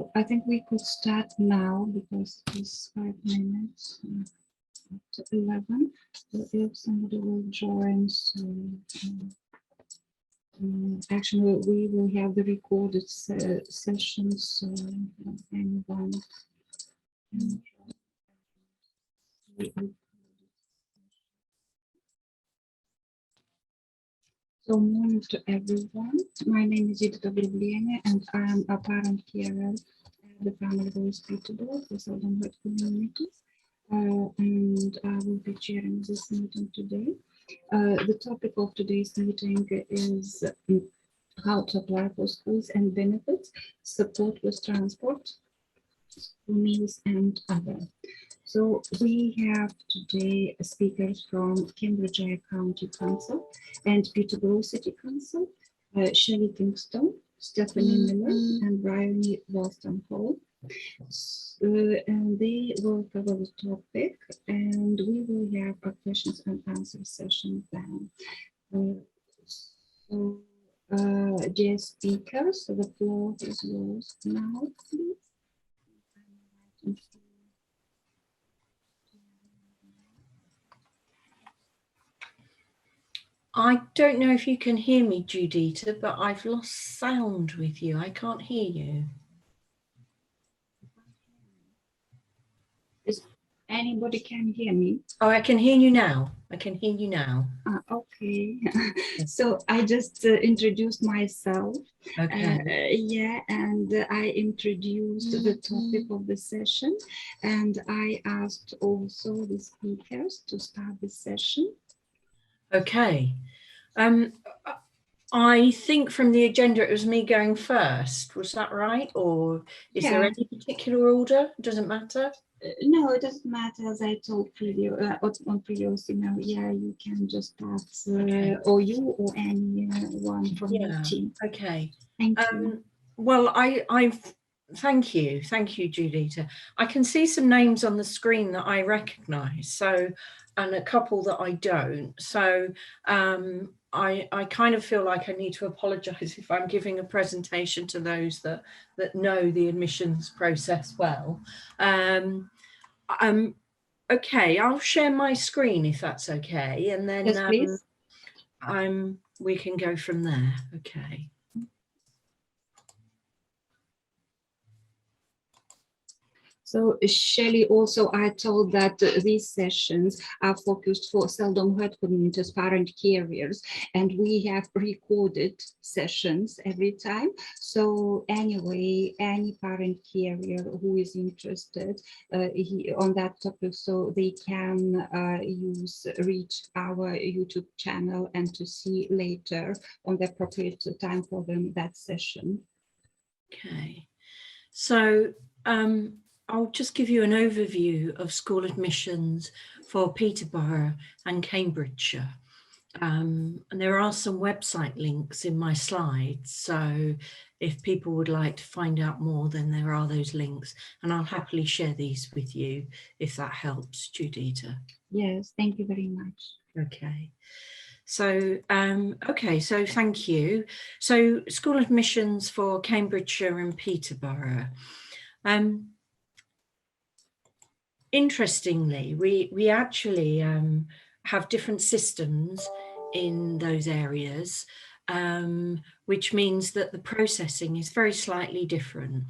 So I think we could start now because it's 5 minutes to 11. So if somebody will join, so actually we will have the recorded sessions. So anyone can join. So morning to everyone. My name is Edita Vrubliene and I am a parent carer at the family voice Peterborough for Southern Hood communities. And I will be chairing this meeting today. The topic of today's meeting is how to apply for schools and benefits, support with transport, meals and other. So we have today speakers from Cambridgeshire County Council and Peterborough City Council, Shelley Kingston, Stephanie Miller and Bryony Wollstonecraft. And they will cover the topic and we will have a questions and answer session then. Dear speakers, so the floor is yours now, please. I don't know if you can hear me, Judita, but I've lost sound with you. I can't hear you. Is anybody can hear me? Oh, I can hear you now. I can hear you now. Okay. So I just introduced myself. Okay. Yeah, and I introduced the topic of the session, and I asked also the speakers to start the session. Okay. I think from the agenda it was me going first. Was that right? Or is there any particular order? Doesn't matter. No, it doesn't matter. As I told on previous email, yeah, you can just start, or you or anyone from the team. Okay. Thank you. Well, thank you, Judita. I can see some names on the screen that I recognise, so, and a couple that I don't. So I kind of feel like I need to apologise if I'm giving a presentation to those that know the admissions process well. Okay, I'll share my screen if that's okay, and then yes, please. We can go from there. Okay. So Shelley, also I told that these sessions are focused for seldom heard communities, parent carriers, and we have recorded sessions every time. So anyway, any parent carrier who is interested on that topic, so they can reach our YouTube channel and to see later on the appropriate time for them that session. Okay, so I'll just give you an overview of school admissions for Peterborough and Cambridgeshire. And there are some website links in my slides. So if people would like to find out more, then there are those links. And I'll happily share these with you if that helps, Judita. Yes, thank you very much. Okay. So, okay, so thank you. So school admissions for Cambridgeshire and Peterborough. Interestingly, we actually have different systems in those areas, which means that the processing is very slightly different.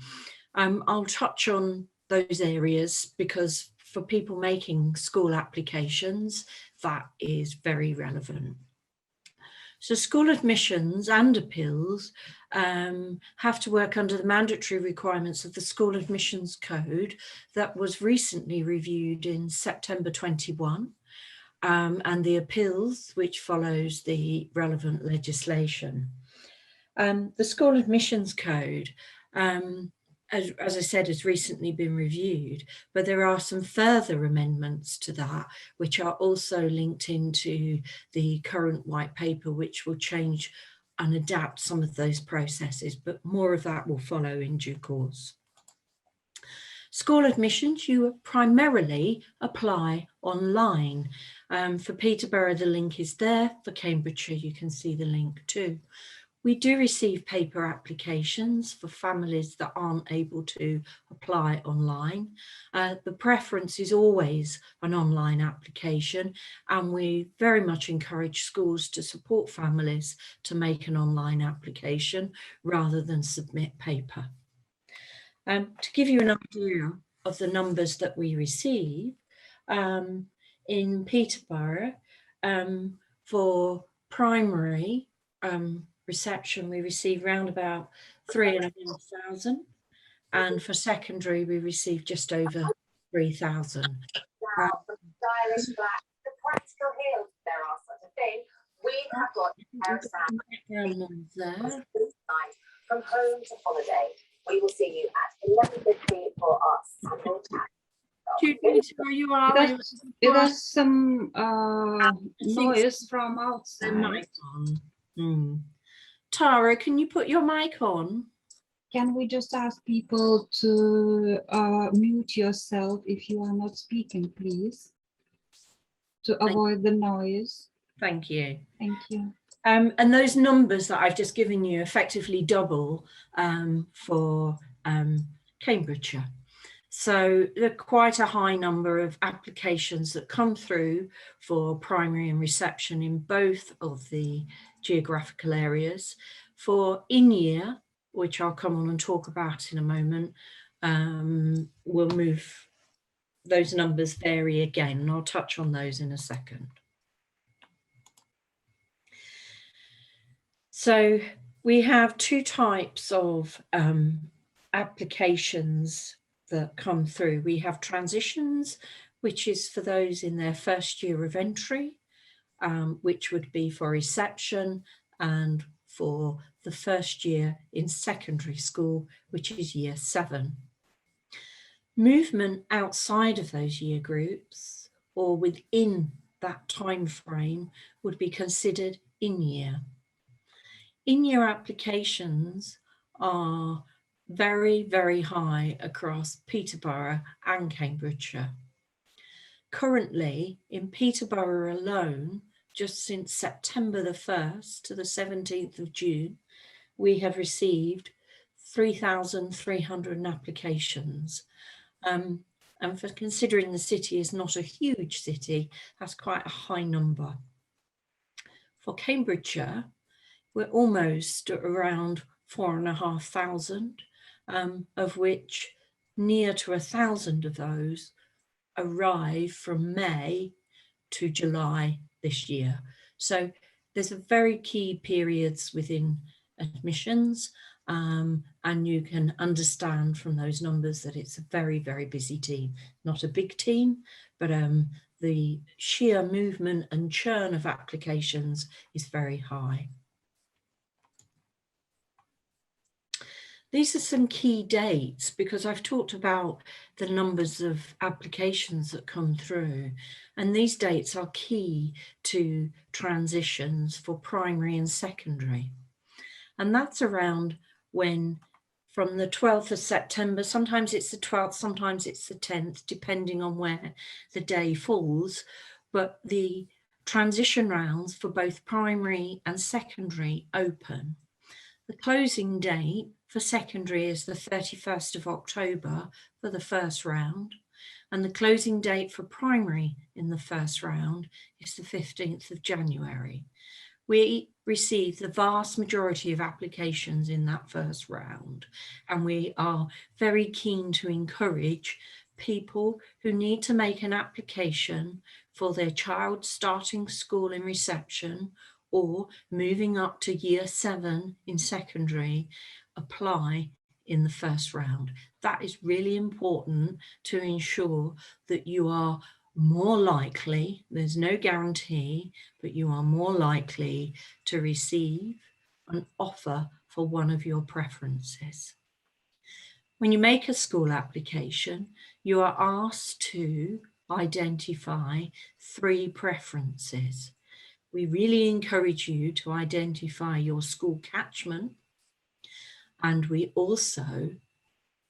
I'll touch on those areas because for people making school applications, that is very relevant. So school admissions and appeals have to work under the mandatory requirements of the School Admissions Code that was recently reviewed in September 21, and the appeals, which follows the relevant legislation. The School Admissions Code, as I said, has recently been reviewed, but there are some further amendments to that, which are also linked into the current white paper, which will change and adapt some of those processes, but more of that will follow in due course. School admissions, you primarily apply online. For Peterborough, the link is there. For Cambridgeshire, you can see the link too. We do receive paper applications for families that aren't able to apply online. The preference is always an online application, and we very much encourage schools to support families to make an online application rather than submit paper. To give you an idea of the numbers that we receive, in Peterborough, for primary reception, we receive around about 3,500, and for secondary, we receive just over 3,000. Now, the stylish black, the practical heels, there are such a thing. We have got background noise there. From home to holiday. We will see you at 11:50 for our Samuel chat. Do you need to where you are? There's some noise from The outside. mic on. Tara, can you put your mic on? Can we just ask people to mute yourself if you are not speaking, please, to avoid the noise? Thank you. Thank you. And those numbers that I've just given you effectively double for Cambridgeshire. So there's quite a high number of applications that come through for primary and reception in both of the geographical areas. For in-year, which I'll come on and talk about in a moment, we'll move, those numbers vary again, and I'll touch on those in a second. So we have two types of applications that come through. We have transitions, which is for those in their first year of entry, which would be for reception, and for the first year in secondary school, which is year 7. Movement outside of those year groups or within that time frame would be considered in-year. In-year applications are very, very high across Peterborough and Cambridgeshire. Currently, in Peterborough alone, just since September the 1st to the 17th of June, we have received 3,300 applications. And for considering the city is not a huge city, that's quite a high number. For Cambridgeshire, we're almost around 4,500, of which near to 1,000 of those arrive from May to July this year. So there's a very key periods within admissions, and you can understand from those numbers that it's a very, very busy team. Not a big team, but the sheer movement and churn of applications is very high. These are some key dates because I've talked about the numbers of applications that come through, and these dates are key to transitions for primary and secondary. And that's around when, from the 12th of September, sometimes it's the 12th, sometimes it's the 10th, depending on where the day falls, but the transition rounds for both primary and secondary open. The closing date for secondary is the 31st of October for the first round, and the closing date for primary in the first round is the 15th of January. We received the vast majority of applications in that first round, and we are very keen to encourage people who need to make an application for their child starting school in reception or moving up to year 7 in secondary, apply in the first round. That is really important to ensure that you are more likely, there's no guarantee, but you are more likely to receive an offer for one of your preferences. When you make a school application, you are asked to identify 3 preferences. We really encourage you to identify your school catchment, and we also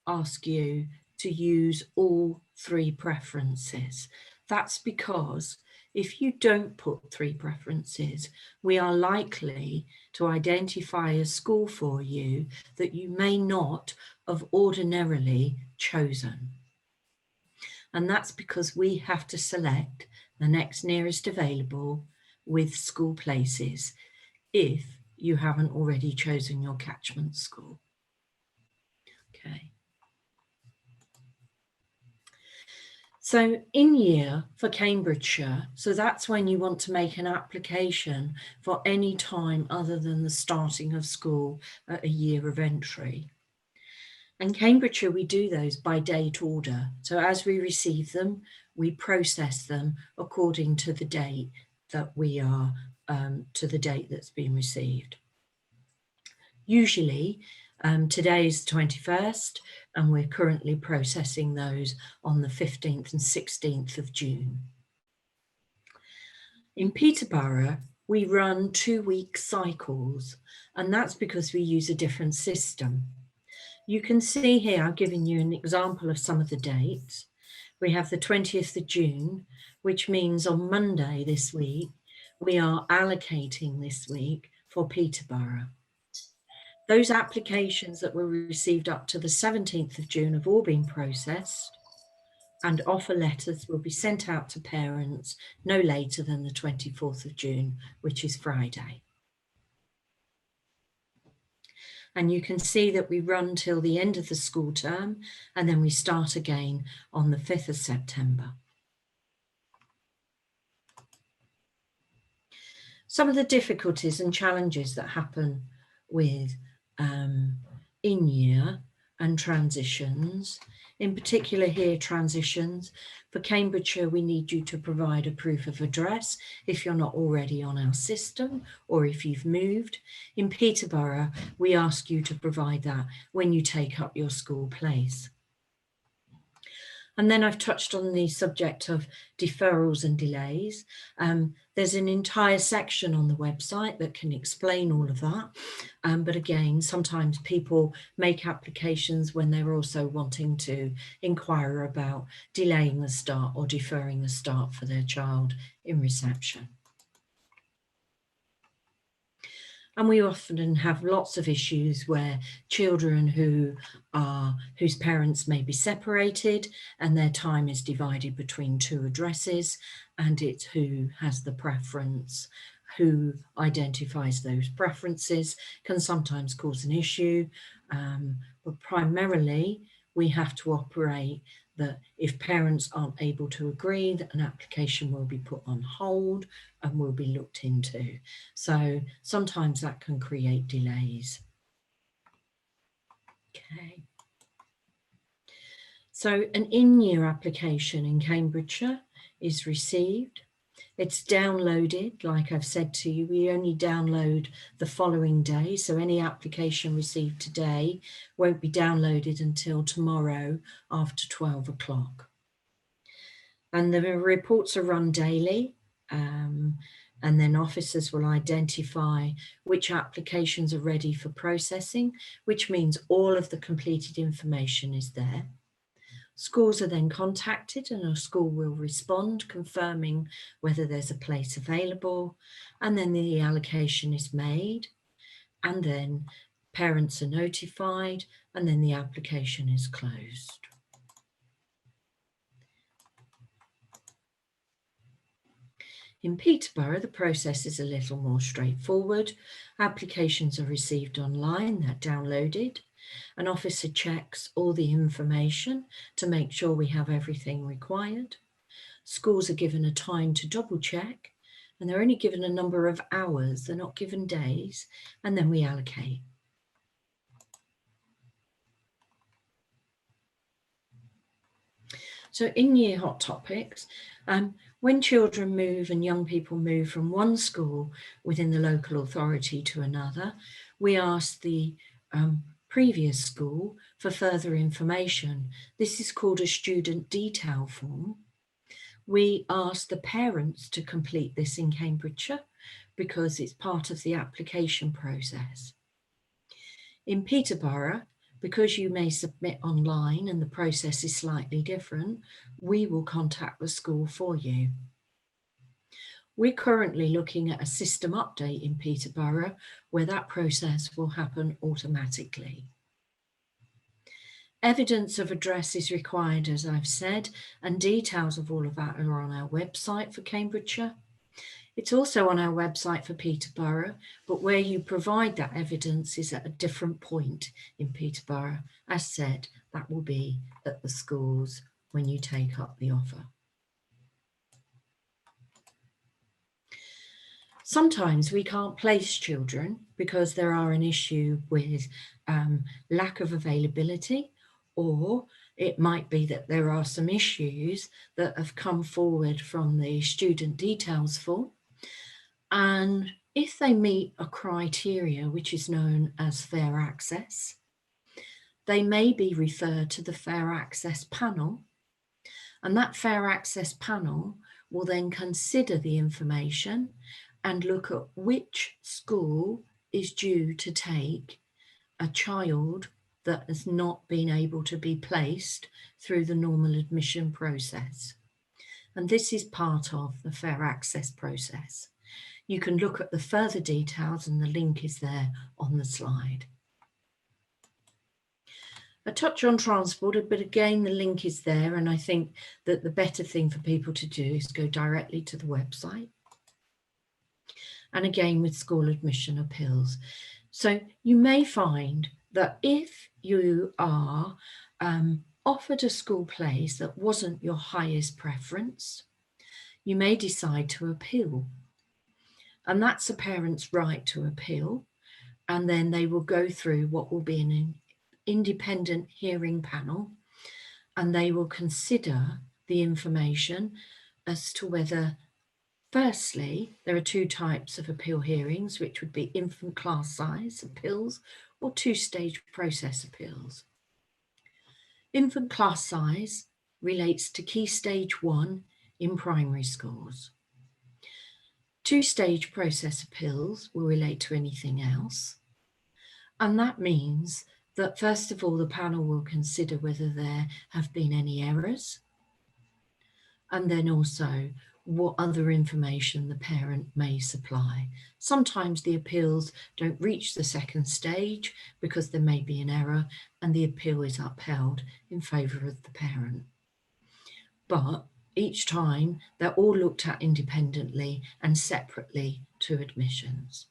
ask you to use all 3 preferences. That's because If you don't put 3 preferences, we are likely to identify a school for you that you may not have ordinarily chosen. And that's because we have to select the next nearest available with school places if you haven't already chosen your catchment school. Okay. So in year for Cambridgeshire, so that's when you want to make an application for any time other than the starting of school at a year of entry. In Cambridgeshire, we do those by date order. So as we receive them, we process them according to the date that we are, to the date that's been received. Usually, today is the 21st, and we're currently processing those on the 15th and 16th of June. In Peterborough, we run 2-week cycles, and that's because we use a different system. You can see here, I've given you an example of some of the dates. We have the 20th of June, which means on Monday this week, we are allocating this week for Peterborough. Those applications that were received up to the 17th of June have all been processed, and offer letters will be sent out to parents no later than the 24th of June, which is Friday. And you can see that we run till the end of the school term, and then we start again on the 5th of September. Some of the difficulties and challenges that happen with in-year and transitions, in particular here transitions. For Cambridgeshire, we need you to provide a proof of address if you're not already on our system or if you've moved. In Peterborough, we ask you to provide that when you take up your school place. And then I've touched on the subject of deferrals and delays. There's an entire section on the website that can explain all of that. But again, sometimes people make applications when they're also wanting to inquire about delaying the start or deferring the start for their child in reception. And we often have lots of issues where children whose parents may be separated and their time is divided between 2 addresses, and it's who has the preference, who identifies those preferences, can sometimes cause an issue. But primarily, we have to operate that if parents aren't able to agree, that an application will be put on hold and will be looked into. So sometimes that can create delays. Okay. So an in-year application in Cambridgeshire is received. It's downloaded, like I've said to you, we only download the following day. So any application received today won't be downloaded until tomorrow after 12 o'clock. And the reports are run daily, and then officers will identify which applications are ready for processing, which means all of the completed information is there. Schools are then contacted and a school will respond, confirming whether there's a place available, and then the allocation is made, and then parents are notified, and then the application is closed. In Peterborough, the process is a little more straightforward. Applications are received online, they're downloaded. An officer checks all the information to make sure we have everything required. Schools are given a time to double check, and they're only given a number of hours, they're not given days, and then we allocate. So in-year hot topics, when children move and young people move from one school within the local authority to another, we ask the previous school for further information. This is called a student detail form. We ask the parents to complete this in Cambridgeshire because it's part of the application process. In Peterborough, because you may submit online and the process is slightly different, we will contact the school for you. We're currently looking at a system update in Peterborough where that process will happen automatically. Evidence of address is required, as I've said, and details of all of that are on our website for Cambridgeshire. It's also on our website for Peterborough, but where you provide that evidence is at a different point in Peterborough. As said, that will be at the schools when you take up the offer. Sometimes we can't place children because there are an issue with lack of availability, or it might be that there are some issues that have come forward from the student details form. And if they meet a criteria which is known as fair access, they may be referred to the fair access panel. And that fair access panel will then consider the information and look at which school is due to take a child that has not been able to be placed through the normal admission process. And this is part of the fair access process. You can look at the further details and the link is there on the slide. A touch on transport, but again, the link is there. And I think that the better thing for people to do is go directly to the website. And again, with school admission appeals. So you may find that if you are offered a school place that wasn't your highest preference, you may decide to appeal. And that's a parent's right to appeal. And then they will go through what will be an independent hearing panel, and they will consider the information as to whether, firstly, there are two types of appeal hearings, which would be infant class size appeals or two-stage process appeals. Infant class size relates to Key Stage 1 in primary schools. Two-stage process appeals will relate to anything else. And that means that first of all, the panel will consider whether there have been any errors, and then also what other information the parent may supply. Sometimes the appeals don't reach the second stage because there may be an error and the appeal is upheld in favour of the parent. But each time they're all looked at independently and separately to admissions.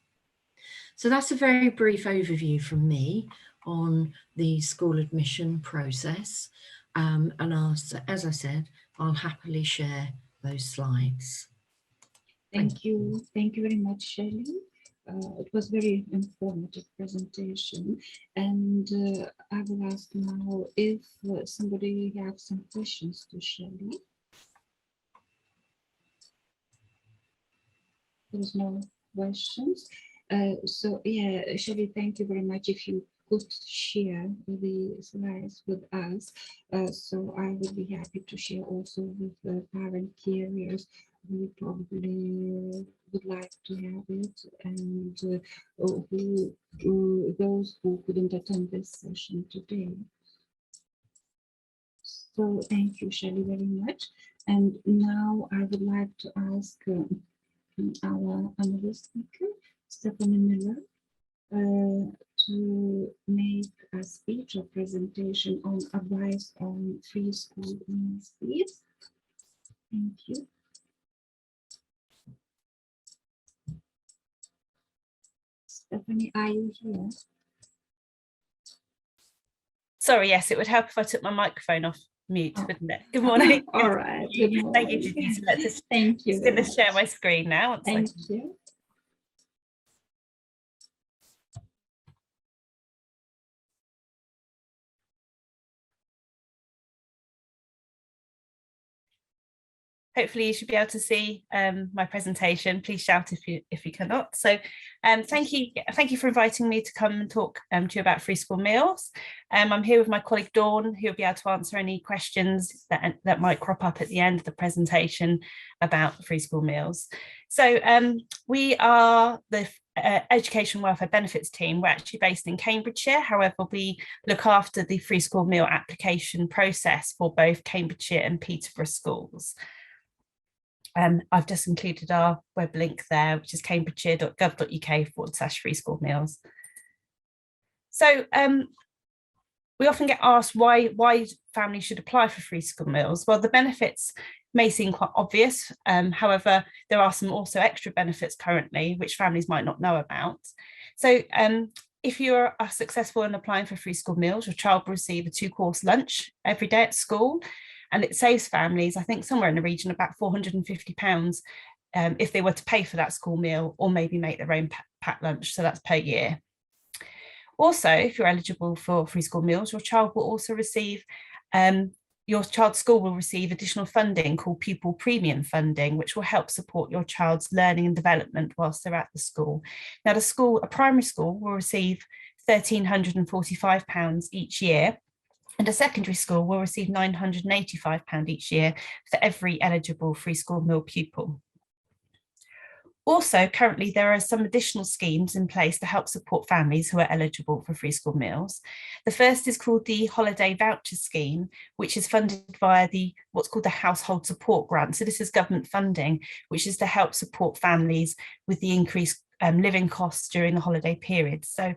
So that's a very brief overview from me on the school admission process. And as I said, I'll happily share those slides. Thank you. Thank you very much, Shelley. It was very informative presentation. And I will ask now if somebody has some questions to Shelley. There's no questions. So yeah, Shelley, thank you very much. If you could share the slides with us, so I would be happy to share also with the parent carriers who probably would like to have it, and those who couldn't attend this session today. So thank you, Shelley, very much. And now I would like to ask our another speaker, Stephanie Miller, to make a speech or presentation on advice on free school meals, please. Thank you. Stephanie, are you here? Sorry, yes, it would help if I took my microphone off mute, wouldn't it? Good morning. All right. Good morning. Thank you, Denise. Thank you. I'm going to share my screen now. Thank you. Hopefully you should be able to see my presentation. Please shout if you cannot. So thank you for inviting me to come and talk to you about free school meals. I'm here with my colleague Dawn, who will be able to answer any questions that might crop up at the end of the presentation about free school meals. So we are the Education Welfare Benefits team. We're actually based in Cambridgeshire. However, we look after the free school meal application process for both Cambridgeshire and Peterborough schools. I've just included our web link there, which is cambridgeshire.gov.uk/free school meals. So we often get asked why families should apply for free school meals. Well, the benefits may seem quite obvious. However, there are some also extra benefits currently, which families might not know about. So if you're successful in applying for free school meals, your child will receive a 2-course lunch every day at school. And it saves families, I think, somewhere in the region of about £450 if they were to pay for that school meal or maybe make their own packed lunch. So that's per year. Also, if you're eligible for free school meals, your child will also receive, your child's school will receive additional funding called pupil premium funding, which will help support your child's learning and development whilst they're at the school. Now, a primary school will receive £1,345 each year, and a secondary school will receive £985 each year for every eligible free school meal pupil. Also, currently, there are some additional schemes in place to help support families who are eligible for free school meals. The first is called the Holiday Voucher Scheme, which is funded via what's called the Household Support Grant. So this is government funding, which is to help support families with the increased living costs during the holiday period. So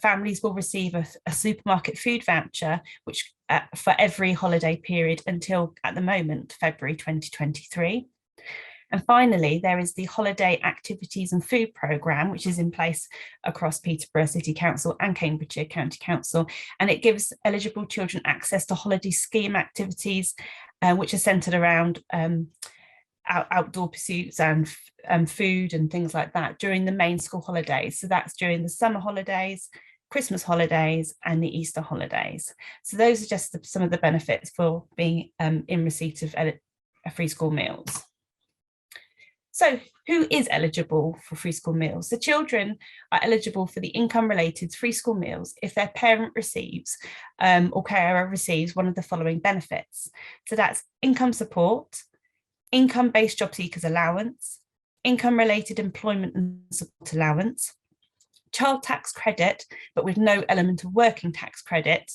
families will receive a supermarket food voucher, which for every holiday period until, at the moment, February 2023. And finally, there is the Holiday Activities and Food Programme, which is in place across Peterborough City Council and Cambridgeshire County Council. And it gives eligible children access to holiday scheme activities, which are centred around outdoor pursuits and food and things like that during the main school holidays. So that's during the summer holidays, Christmas holidays and the Easter holidays. So those are just some of the benefits for being in receipt of free school meals. So who is eligible for free school meals? The children are eligible for the income-related free school meals if their parent receives or carer receives one of the following benefits. So that's income support, income-based job seekers allowance, income-related employment and support allowance, child tax credit, but with no element of working tax credit,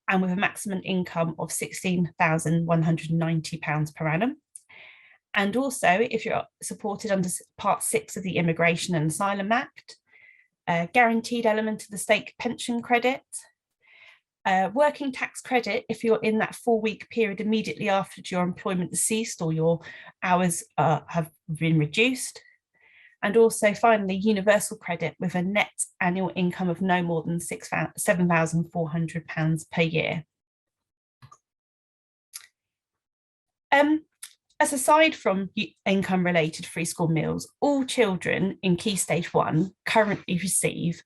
and with a maximum income of £16,190 per annum. And also, if you're supported under Part 6 of the Immigration and Asylum Act, a guaranteed element of the state pension credit, working tax credit if you're in that 4-week period immediately after your employment has ceased or your hours have been reduced. And also, finally, universal credit with a net annual income of no more than £7,400 per year. As aside from income-related free school meals, all children in Key Stage 1 currently receive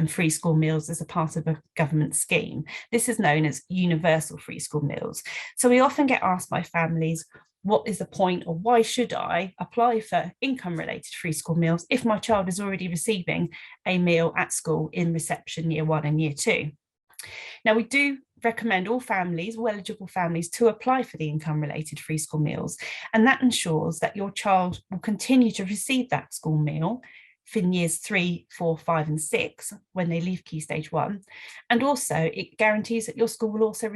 free school meals as a part of a government scheme. This is known as universal free school meals. So we often get asked by families, what is the point, or why should I apply for income-related free school meals if my child is already receiving a meal at school in reception year 1 and year 2? Now, we do recommend all families, all eligible families, to apply for the income-related free school meals, and that ensures that your child will continue to receive that school meal in years 3, 4, 5 and 6 when they leave Key Stage 1, and also it guarantees that your school will also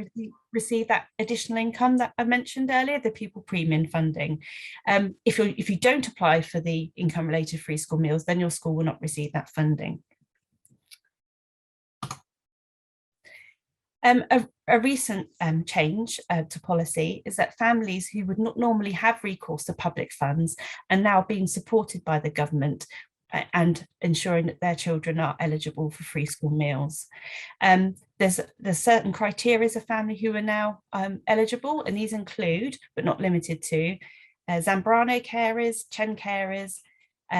receive that additional income that I mentioned earlier, the pupil premium funding. If you don't apply for the income-related free school meals, then your school will not receive that funding. A recent change to policy is that families who would not normally have recourse to public funds are now being supported by the government and ensuring that their children are eligible for free school meals. There's certain criteria of family who are now eligible, and these include, but not limited to, Zambrano carers, Chen carers,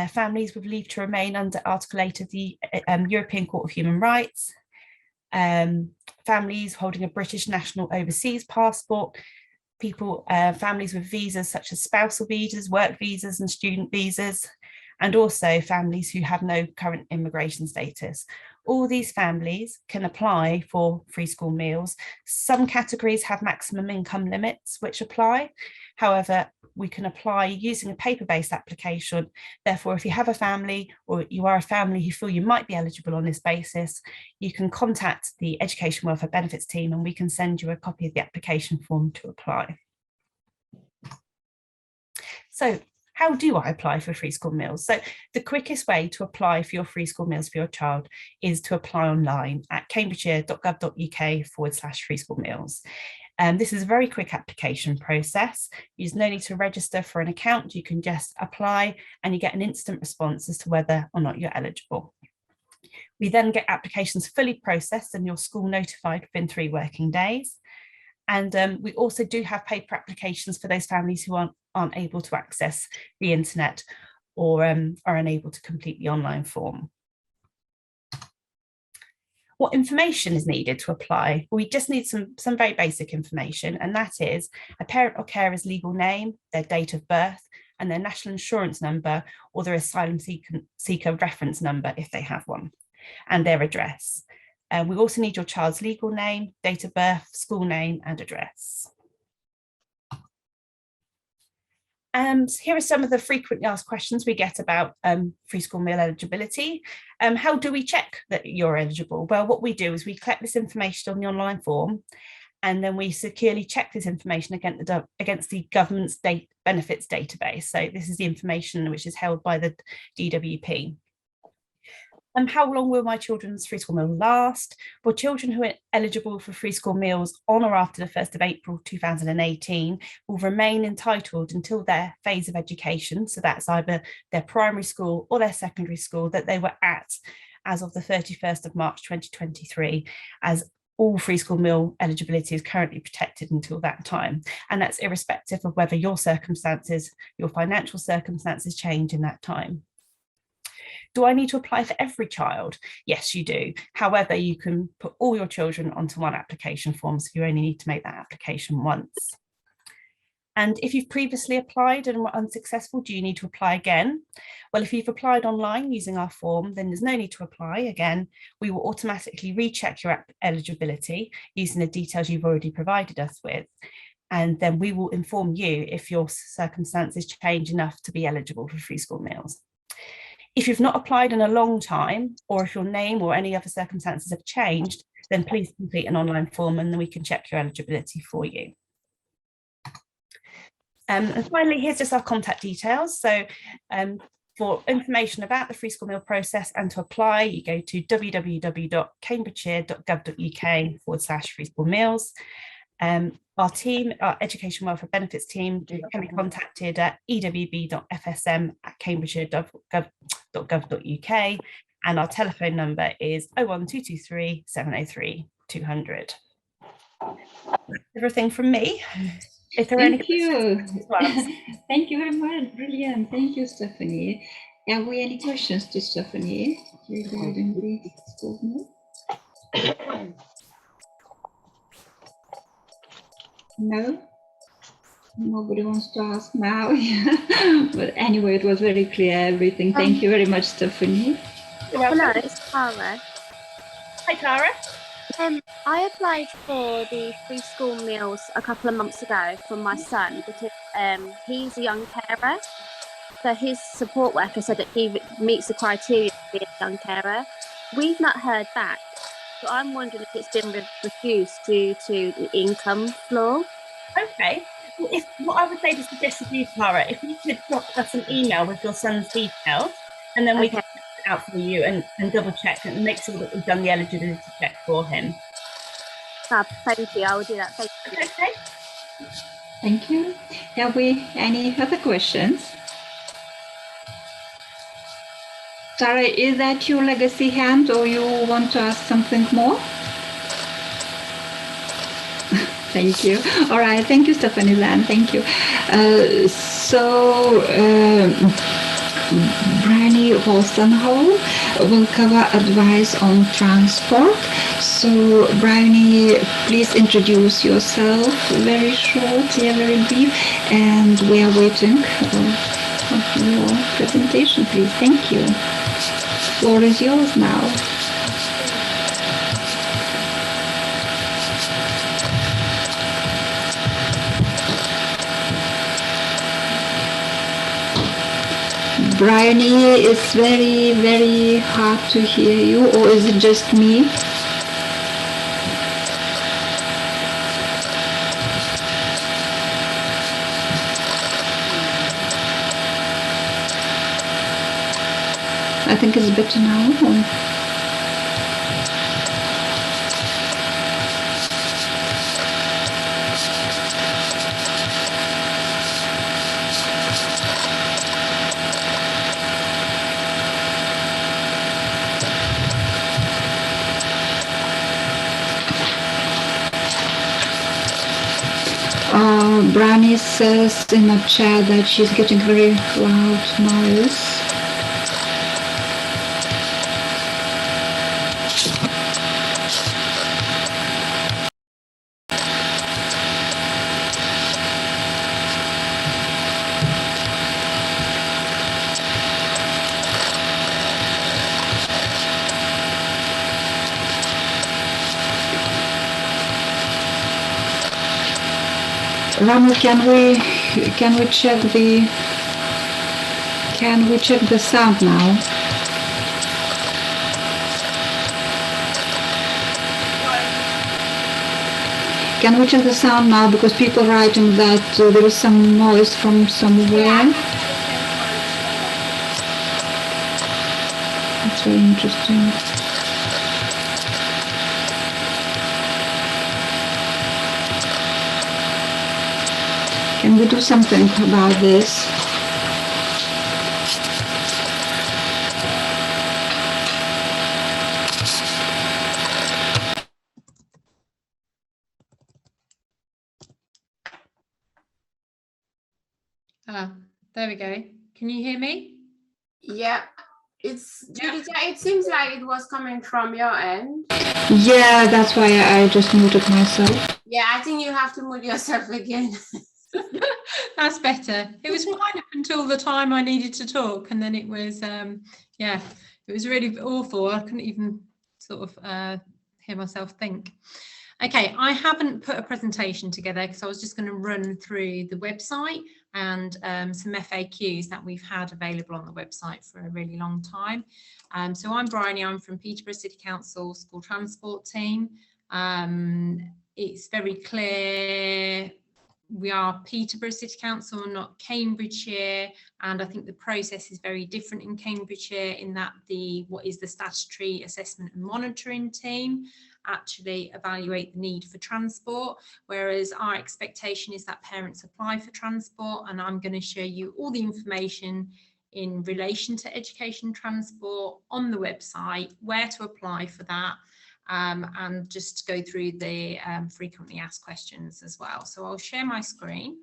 families with leave to remain under Article 8 of the European Court of Human Rights, families holding a British national overseas passport, families with visas such as spousal visas, work visas and student visas, and also families who have no current immigration status. All these families can apply for free school meals. Some categories have maximum income limits which apply. However, we can apply using a paper-based application. Therefore, if you have a family or you are a family who feel you might be eligible on this basis, you can contact the Education Welfare Benefits team and we can send you a copy of the application form to apply. So how do I apply for free school meals? So the quickest way to apply for your free school meals for your child is to apply online at cambridgeshire.gov.uk/free school meals. This is a very quick application process. There's no need to register for an account. You can just apply and you get an instant response as to whether or not you're eligible. We then get applications fully processed and your school notified within 3 working days. And we also do have paper applications for those families who aren't able to access the internet or are unable to complete the online form. What information is needed to apply? We just need some very basic information, and that is a parent or carer's legal name, their date of birth, and their national insurance number or their asylum seeker reference number if they have one, and their address. We also need your child's legal name, date of birth, school name, and address. And here are some of the frequently asked questions we get about free school meal eligibility. How do we check that you're eligible? Well, what we do is we collect this information on the online form, and then we securely check this information against the government's benefits database. So this is the information which is held by the DWP. How long will my children's free school meal last? Well, children who are eligible for free school meals on or after the 1st of April 2018 will remain entitled until their phase of education. So that's either their primary school or their secondary school that they were at as of the 31st of March 2023, as all free school meal eligibility is currently protected until that time. And that's irrespective of whether your circumstances, your financial circumstances change in that time. Do I need to apply for every child? Yes, you do. However, you can put all your children onto one application form, so you only need to make that application once. And if you've previously applied and were unsuccessful, do you need to apply again? Well, if you've applied online using our form, then there's no need to apply again. We will automatically recheck your eligibility using the details you've already provided us with. And then we will inform you if your circumstances change enough to be eligible for free school meals. If you've not applied in a long time, or if your name or any other circumstances have changed, then please complete an online form and then we can check your eligibility for you. And finally, here's just our contact details. So for information about the free school meal process and to apply, you go to www.cambridgeshire.gov.uk/free school meals. Our team, our Education Welfare Benefits team, can be contacted at ewb.fsm@cambridgeshire.gov.uk, and our telephone number is 01223 703 200. Everything from me. If there are any questions, Thank you very much. Brilliant. Thank you, Stephanie. Have we any questions to Stephanie regarding the school meal? No, nobody wants to ask now. But anyway, it was very clear, everything. Thank you very much, Stephanie. Hello, it's Tara. Hi, Tara. I applied for the free school meals a couple of months ago for my son because he's a young carer. So his support worker said that he meets the criteria to be a young carer. We've not heard back. So I'm wondering if it's been refused due to the income floor. Okay. Well, what I would say to suggest to you, Tara, if you could drop us an email with your son's details, and then we can check it out for you and double check and make sure that we've done the eligibility check for him. Thank you. I will do that. Thank you. Okay. Thank you. Have we any other questions? Tara, is that your legacy hand or you want to ask something more? Thank you. All right. Thank you, Stephanie Lan. Thank you. Bryony Holstenhall will cover advice on transport. So, Bryony, please introduce yourself very short, very brief, and we are waiting for your presentation, please. Thank you. The floor is yours now. Bryony, it's very, very hard to hear you, or is it just me? I think it's better now. Brani says in the chat that she's getting very loud noise. Ramu, can we check the sound now? Can we check the sound now, because people writing that there is some noise from somewhere? That's very interesting. Can we do something about this? There we go. Can you hear me? Yeah, it's Judith, it seems like it was coming from your end. Yeah, that's why I just muted myself. Yeah, I think you have to mute yourself again. That's better. It was fine up until the time I needed to talk, and then it was yeah, it was really awful. I couldn't even sort of hear myself think. Okay, I haven't put a presentation together because I was just going to run through the website and some FAQs that we've had available on the website for a really long time. So I'm Bryony, I'm from Peterborough City Council School Transport Team. It's very clear we are Peterborough City Council, not Cambridgeshire, and I think the process is very different in Cambridgeshire in that what is the statutory assessment and monitoring team actually evaluate the need for transport, whereas our expectation is that parents apply for transport, and I'm going to show you all the information in relation to education transport on the website, where to apply for that, and just go through the frequently asked questions as well. So I'll share my screen.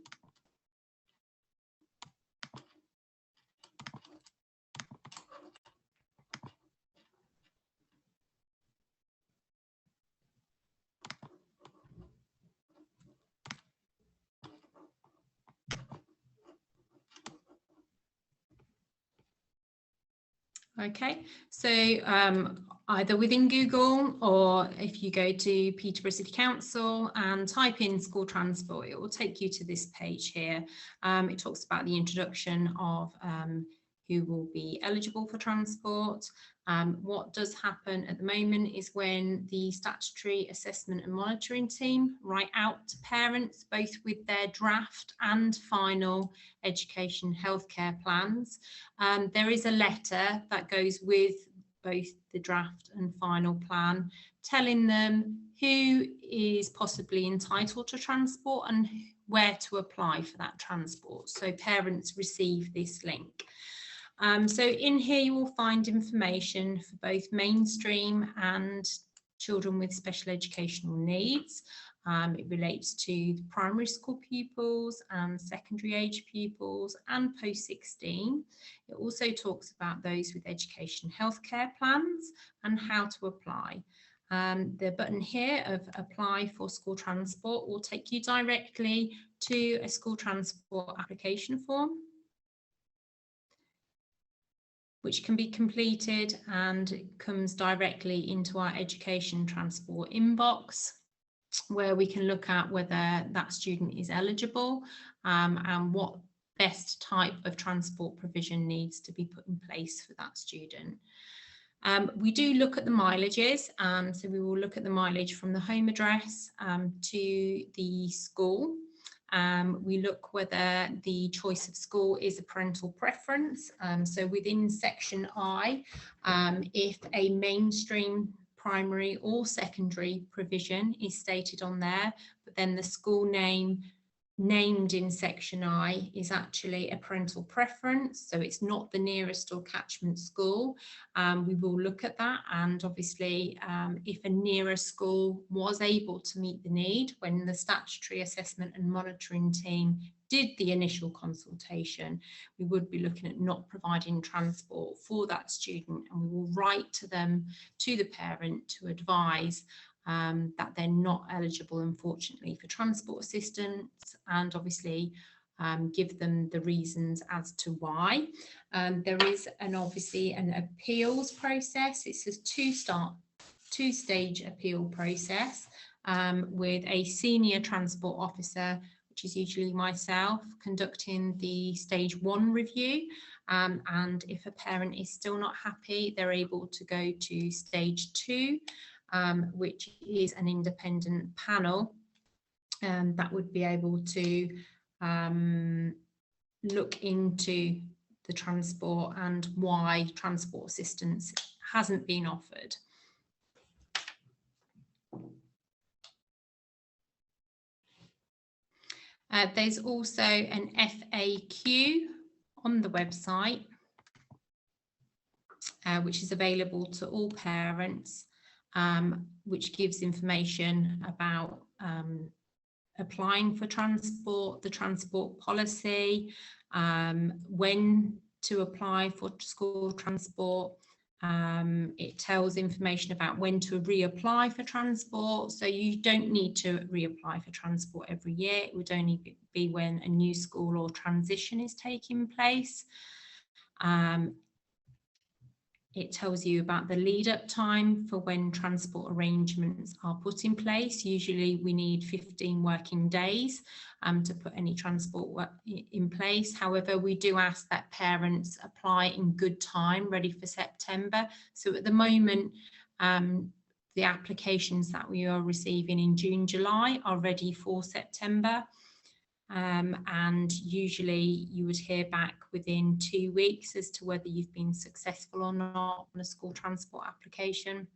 Okay, so either within Google, or if you go to Peterborough City Council and type in school transport, it will take you to this page here. It talks about the introduction of who will be eligible for transport. What does happen at the moment is when the statutory assessment and monitoring team write out to parents, both with their draft and final education healthcare plans, there is a letter that goes with both the draft and final plan telling them who is possibly entitled to transport and where to apply for that transport. So parents receive this link. So in here you will find information for both mainstream and children with special educational needs. It relates to the primary school pupils and secondary age pupils and post-16. It also talks about those with education healthcare plans and how to apply. The button here of apply for school transport will take you directly to a school transport application form, which can be completed and it comes directly into our education transport inbox, where we can look at whether that student is eligible and what best type of transport provision needs to be put in place for that student. We do look at the mileages, so we will look at the mileage from the home address to the school. We look whether the choice of school is a parental preference. So within section I, if a mainstream primary or secondary provision is stated on there, but then the school name named in section I is actually a parental preference, so it's not the nearest or catchment school, we will look at that. And obviously if a nearer school was able to meet the need when the statutory assessment and monitoring team did the initial consultation, we would be looking at not providing transport for that student, and we will write to them, to the parent, to advise that they're not eligible, unfortunately, for transport assistance, and obviously give them the reasons as to why. There is obviously an appeals process. It's a two-stage appeal process with a senior transport officer, which is usually myself, conducting the stage 1 review. And if a parent is still not happy, they're able to go to stage 2. Which is an independent panel that would be able to look into the transport and why transport assistance hasn't been offered. There's also an FAQ on the website, which is available to all parents, which gives information about applying for transport, the transport policy, when to apply for school transport. It tells information about when to reapply for transport, so you don't need to reapply for transport every year. It would only be when a new school or transition is taking place. It tells you about the lead-up time for when transport arrangements are put in place. Usually we need 15 working days to put any transport in place. However, we do ask that parents apply in good time, ready for September. So at the moment, the applications that we are receiving in June, July are ready for September. And usually you would hear back within 2 weeks as to whether you've been successful or not on a school transport application.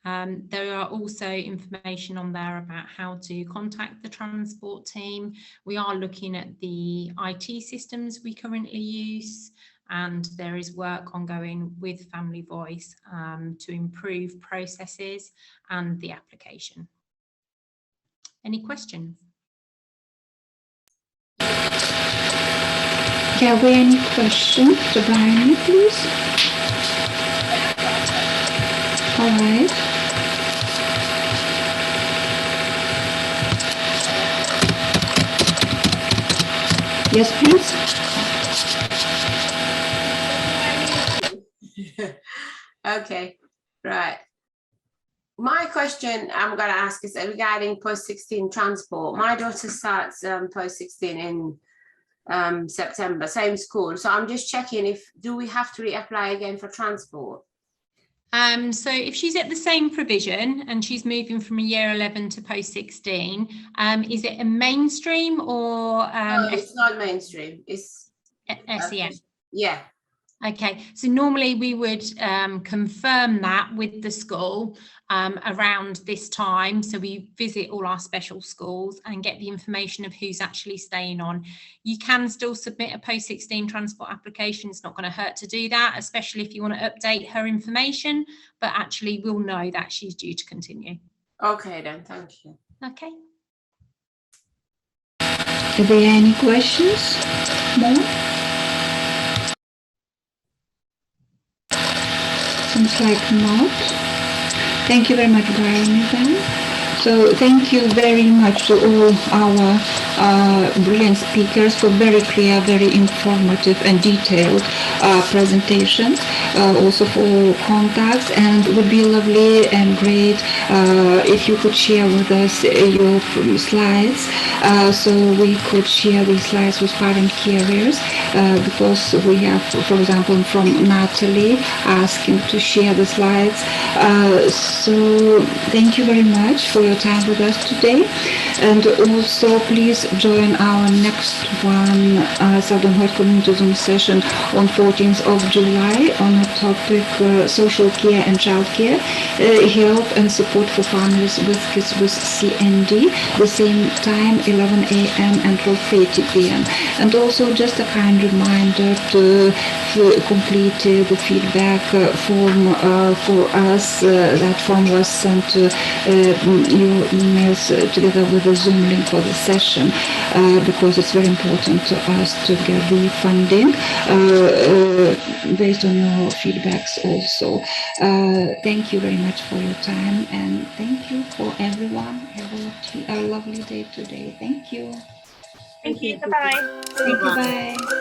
There are also information on there about how to contact the transport team. We are looking at the IT systems we currently use, and there is work ongoing with Family Voice to improve processes and the application. Any questions? Have we any questions to Brian, please? All right. Yes, please. Okay, right. My question I'm going to ask is regarding post-16 transport. My daughter starts post-16 in September, same school. So I'm just checking do we have to reapply again for transport? So if she's at the same provision and she's moving from a year 11 to post-16, is it a mainstream or? No, it's not mainstream. It's SEM. Yeah. Okay, so normally we would confirm that with the school around this time. So we visit all our special schools and get the information of who's actually staying on. You can still submit a post-16 transport application. It's not going to hurt to do that, especially if you want to update her information, but actually we'll know that she's due to continue. Okay then, thank you. Okay. Are there any questions? More? Seems like not. Thank you very much, Brian, again. So thank you very much to all our brilliant speakers for very clear, very informative and detailed presentations, also for contacts, and it would be lovely and great if you could share with us your slides, so we could share these slides with parent carriers, because we have, for example, from Natalie asking to share the slides. So thank you very much for your time with us today, and also please join our next one, Southern Hood Community Zoom session on 14th of July on a topic social care and childcare, help and support for families with kids with CND, the same time 11 a.m. and 12:30 p.m. And also just a kind reminder to complete the feedback form for us. That form was sent to your emails together with the Zoom link for the session, because it's very important to us to get the funding based on your feedbacks also. Thank you very much for your time, and thank you for everyone. Have a lovely day today. Thank you. Thank you. Bye-bye. Thank you. Bye.